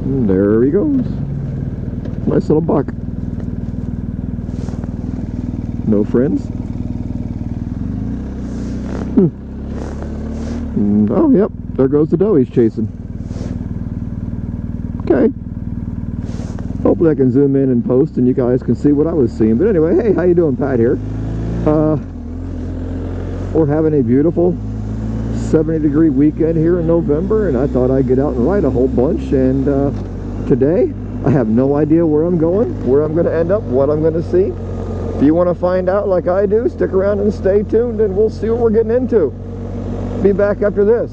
And there he goes. Nice little buck. No friends? Oh, yep. There goes the doe he's chasing. Okay. Hopefully I can zoom in and post and you guys can see what I was seeing. But anyway, hey, how you doing? Pat here. We're having a beautiful 70-degree weekend here in November, and I thought I'd get out and ride a whole bunch. And today, I have no idea where I'm going, where I'm going to end up, what I'm going to see. If you want to find out like I do, stick around and stay tuned, and we'll see what we're getting into. Be back after this.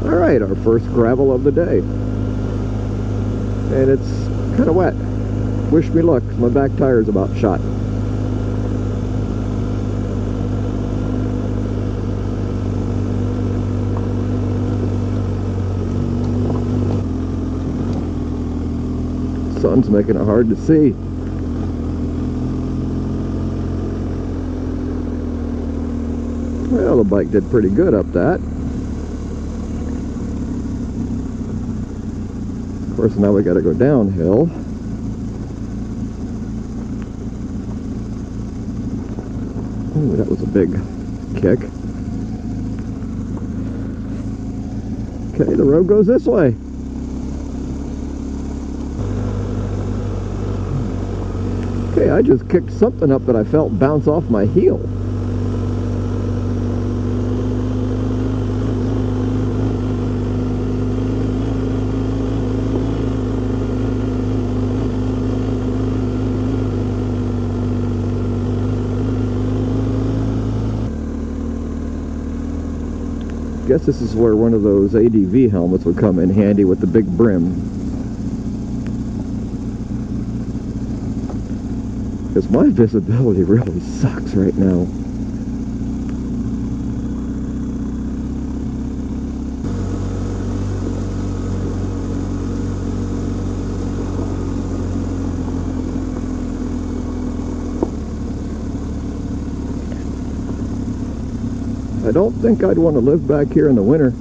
Alright, our first gravel of the day. And it's kind of wet. Wish me luck, my back tire's about shot. Sun's making it hard to see. Well, the bike did pretty good up that. Of course, now we got to go downhill. Ooh, that was a big kick. Okay, the road goes this way. Okay, I just kicked something up that I felt bounce off my heel. I guess this is where one of those ADV helmets would come in handy with the big brim. Because my visibility really sucks right now. I don't think I'd want to live back here in the winter.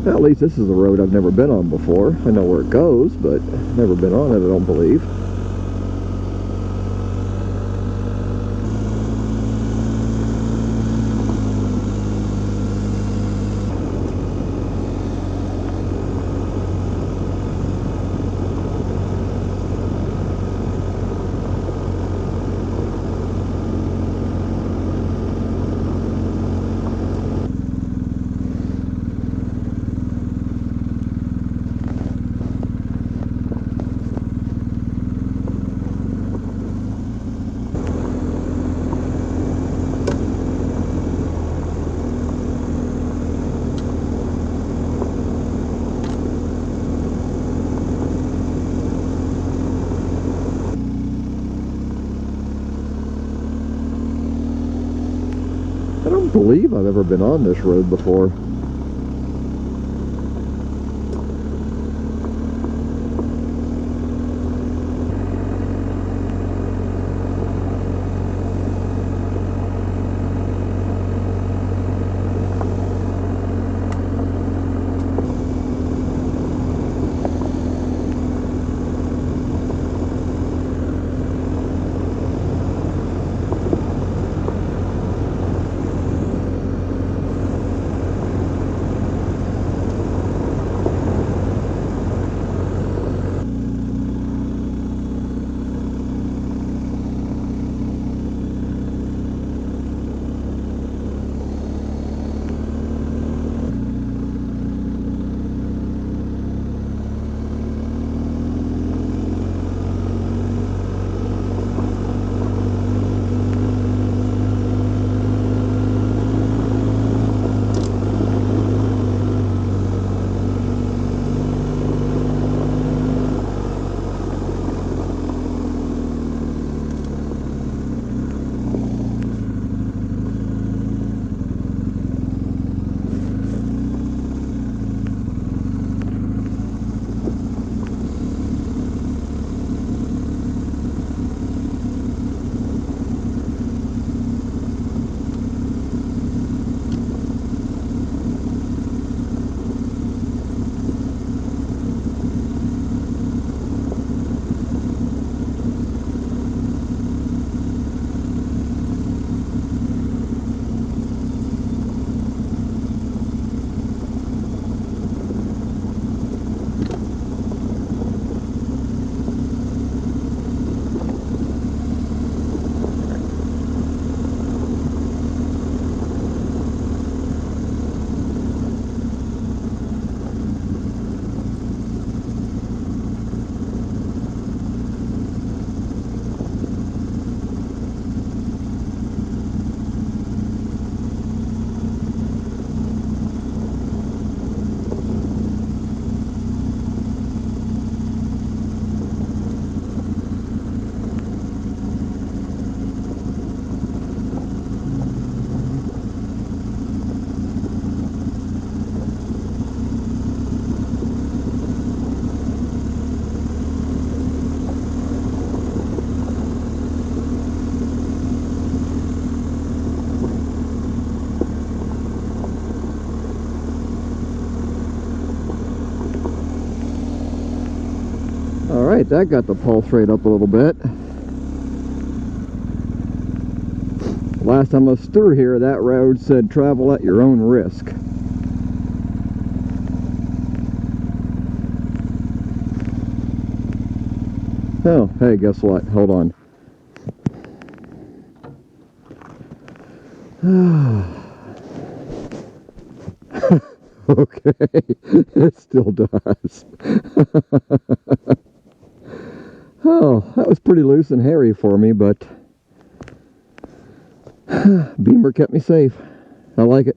At least this is a road I've never been on before. I know where it goes, but never been on it, I don't believe. I don't believe I've ever been on this road before. Alright, that got the pulse rate up a little bit. Last time I was through here, that road said travel at your own risk. Oh, hey, guess what? Hold on. Okay, it still does. Oh, that was pretty loose and hairy for me, but Beamer kept me safe. I like it.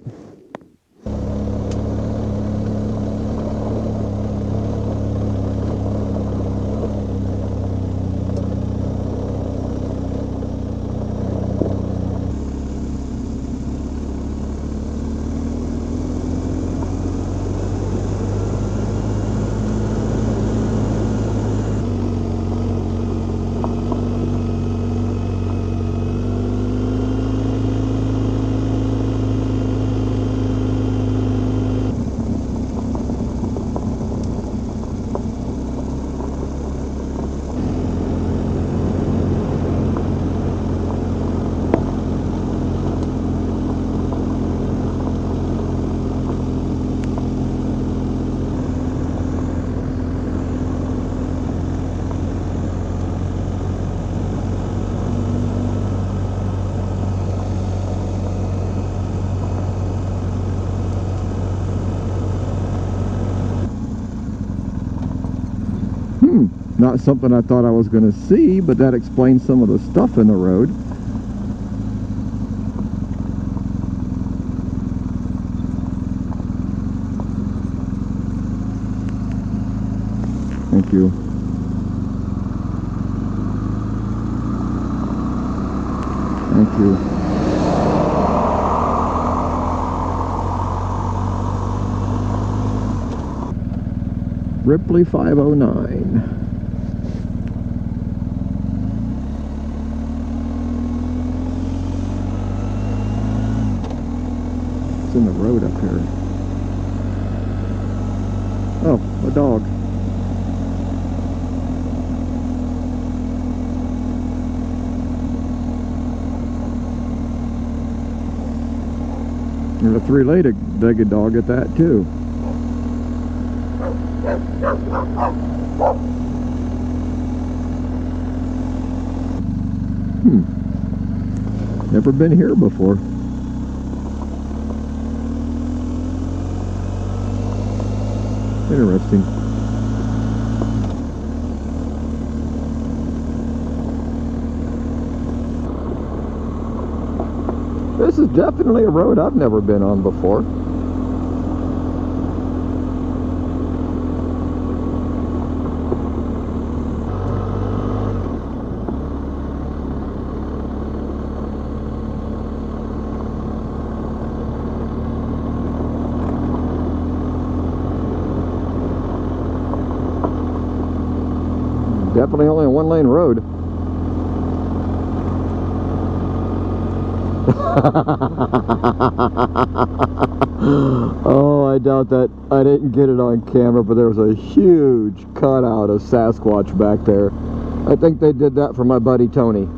Not something I thought I was going to see, but that explains some of the stuff in the road. Thank you. Thank you. Ripley 509. In the road up here. Oh, a dog. There's a three-legged dog at that too. Never been here before. Interesting. This is definitely a road I've never been on before. Definitely only a one-lane road. Oh, I doubt that. I didn't get it on camera, but there was a huge cutout of Sasquatch back there. I think they did that for my buddy Tony.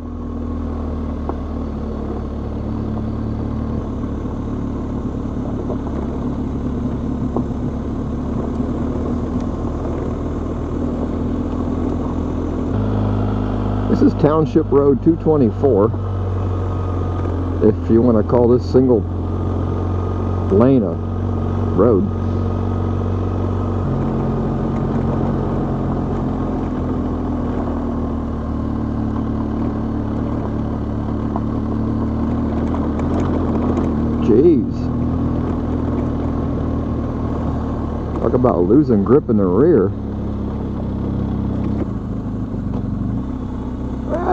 This is Township Road 224, if you want to call this single lane a road. Jeez. Talk about losing grip in the rear.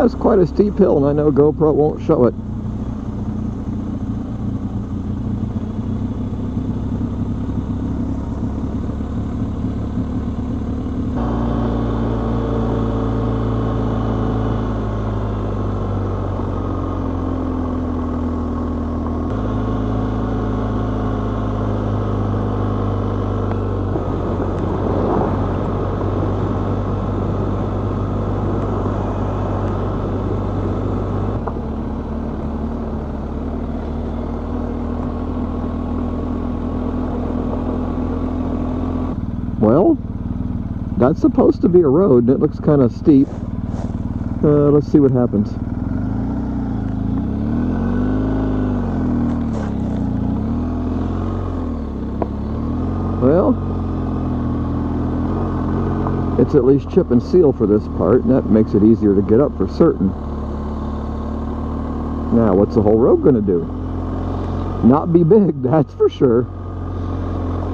It's quite a steep hill, and I know GoPro won't show it. Well, that's supposed to be a road, and it looks kind of steep. Let's see what happens. Well, it's at least chip and seal for this part, and that makes it easier to get up for certain. Now, what's the whole road gonna do? Not be big, that's for sure.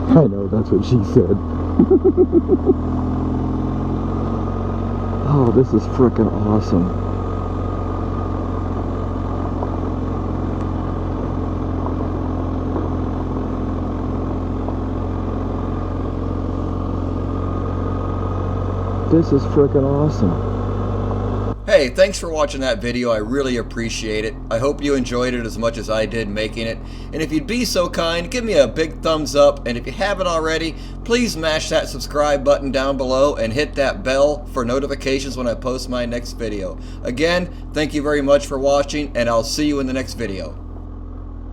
I know, that's what she said. Oh, this is frickin' awesome. This is frickin' awesome. Hey, thanks for watching that video. I really appreciate it. I hope you enjoyed it as much as I did making it. And if you'd be so kind, give me a big thumbs up. And if you haven't already, please mash that subscribe button down below and hit that bell for notifications when I post my next video. Again, thank you very much for watching, and I'll see you in the next video.